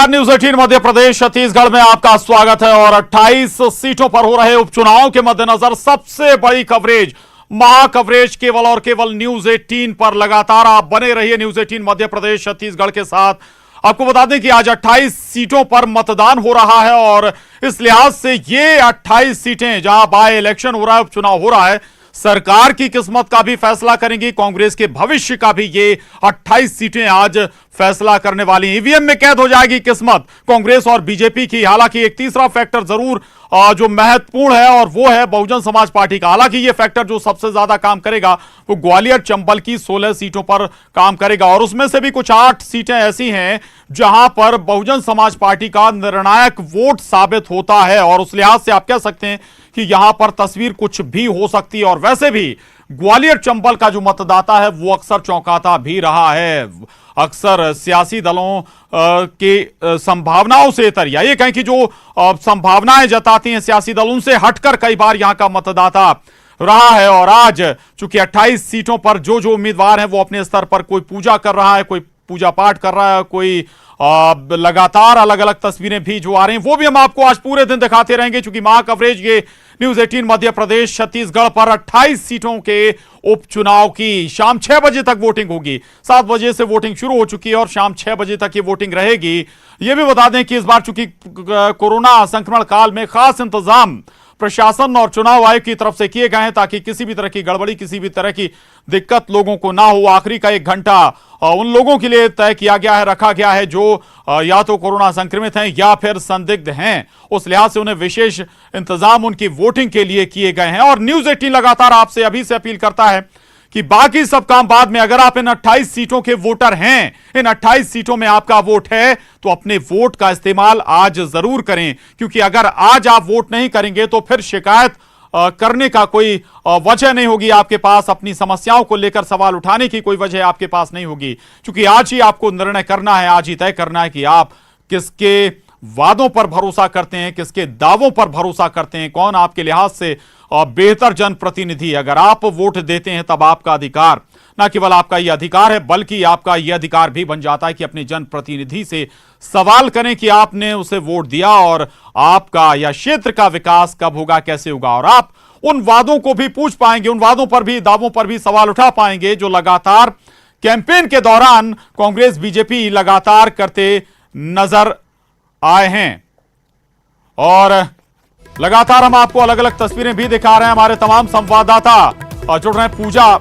नमस्कार, न्यूज 18 मध्य प्रदेश छत्तीसगढ़ में आपका स्वागत है। और 28 सीटों पर हो रहे उपचुनाव के मद्देनजर सबसे बड़ी कवरेज, महा कवरेज केवल और केवल न्यूज 18 पर। लगातार आप बने रहिए न्यूज 18 मध्य प्रदेश छत्तीसगढ़ के साथ। आपको बता दें कि आज 28 सीटों पर मतदान हो रहा है और इस लिहाज से ये 28 सीटें जहां बाय इलेक्शन हो रहा है, उपचुनाव हो रहा है, सरकार की किस्मत का भी फैसला करेंगी, कांग्रेस के भविष्य का भी। ये 28 सीटें आज फैसला करने वाली। ईवीएम में कैद हो जाएगी किस्मत कांग्रेस और बीजेपी की। हालांकि एक तीसरा फैक्टर जरूर जो महत्वपूर्ण है और वो है बहुजन समाज पार्टी का। हालांकि ये फैक्टर जो सबसे ज्यादा काम करेगा वो ग्वालियर चंबल की 16 सीटों पर काम करेगा और उसमें से भी कुछ 8 सीटें ऐसी हैं जहां पर बहुजन समाज पार्टी का निर्णायक वोट साबित होता है। और उस लिहाज से आप कह सकते हैं कि यहां पर तस्वीर कुछ भी हो सकती है। और वैसे भी ग्वालियर चंबल का जो मतदाता है वो अक्सर चौंकाता भी रहा है। अक्सर सियासी दलों की संभावनाओं से इतर, या ये कहें कि जो संभावनाएं जताती हैं सियासी दल, उनसे हटकर कई बार यहां का मतदाता रहा है। और आज चूंकि 28 सीटों पर जो जो उम्मीदवार हैं वो अपने स्तर पर कोई पूजा कर रहा है, कोई पूजा पाठ कर रहा है, कोई लगातार अलग अलग तस्वीरें भी जो आ रही हैं वो भी हम आपको आज पूरे दिन दिखाते रहेंगे। चूंकि महा कवरेज ये न्यूज 18 मध्य प्रदेश छत्तीसगढ़ पर 28 सीटों के उपचुनाव की। शाम 6 बजे तक वोटिंग होगी। 7 बजे से वोटिंग शुरू हो चुकी है और शाम 6 बजे तक ये वोटिंग रहेगी। ये भी बता दें कि इस बार चूंकि कोरोना संक्रमण काल में खास इंतजाम प्रशासन और चुनाव आयोग की तरफ से किए गए हैं ताकि किसी भी तरह की गड़बड़ी, किसी भी तरह की दिक्कत लोगों को ना हो। आखिरी का 1 घंटा उन लोगों के लिए तय किया गया है, रखा गया है जो या तो कोरोना संक्रमित हैं या फिर संदिग्ध हैं। उस लिहाज से उन्हें विशेष इंतजाम उनकी वोटिंग के लिए किए गए हैं। और न्यूज 18 लगातार आपसे अभी से अपील करता है कि बाकी सब काम बाद में। अगर आप इन 28 सीटों के वोटर हैं, इन 28 सीटों में आपका वोट है, तो अपने वोट का इस्तेमाल आज जरूर करें। क्योंकि अगर आज आप वोट नहीं करेंगे तो फिर शिकायत करने का कोई वजह नहीं होगी आपके पास। अपनी समस्याओं को लेकर सवाल उठाने की कोई वजह आपके पास नहीं होगी। क्योंकि आज ही आपको निर्णय करना है, आज ही तय करना है कि आप किसके वादों पर भरोसा करते हैं, किसके दावों पर भरोसा करते हैं, कौन आपके लिहाज से बेहतर जनप्रतिनिधि। अगर आप वोट देते हैं तब आपका अधिकार, ना केवल आपका यह अधिकार है बल्कि आपका यह अधिकार भी बन जाता है कि अपने जनप्रतिनिधि से सवाल करें कि आपने उसे वोट दिया और आपका या क्षेत्र का विकास कब होगा, कैसे होगा। और आप उन वादों को भी पूछ पाएंगे, उन वादों पर भी, दावों पर भी सवाल उठा पाएंगे जो लगातार कैंपेन के दौरान कांग्रेस बीजेपी लगातार करते नजर आए हैं। और लगातार हम आपको अलग अलग तस्वीरें भी दिखा रहे हैं। हमारे तमाम संवाददाता जुड़ रहे हैं। पूजा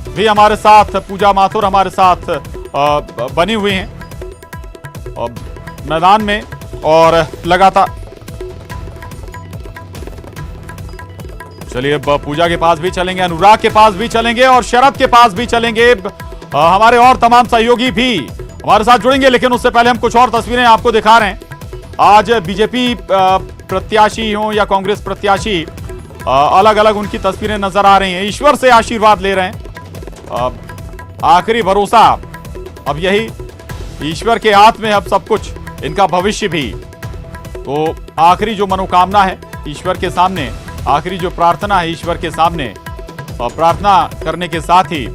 भी हमारे साथ, पूजा माथुर हमारे साथ बनी हुई हैं मैदान में। और लगातार चलिए पूजा के पास भी चलेंगे, अनुराग के पास भी चलेंगे और शरद के पास भी चलेंगे। हमारे और तमाम सहयोगी भी हमारे साथ जुड़ेंगे। लेकिन उससे पहले हम कुछ और तस्वीरें आपको दिखा रहे हैं। आज बीजेपी प्रत्याशी हो या कांग्रेस प्रत्याशी, अलग अलग उनकी तस्वीरें नजर आ रही हैं। ईश्वर से आशीर्वाद ले रहे हैं। आखिरी भरोसा अब यही, ईश्वर के हाथ में अब सब कुछ, इनका भविष्य भी। तो आखिरी जो मनोकामना है ईश्वर के सामने, आखिरी जो प्रार्थना है ईश्वर के सामने, प्रार्थना करने के साथ ही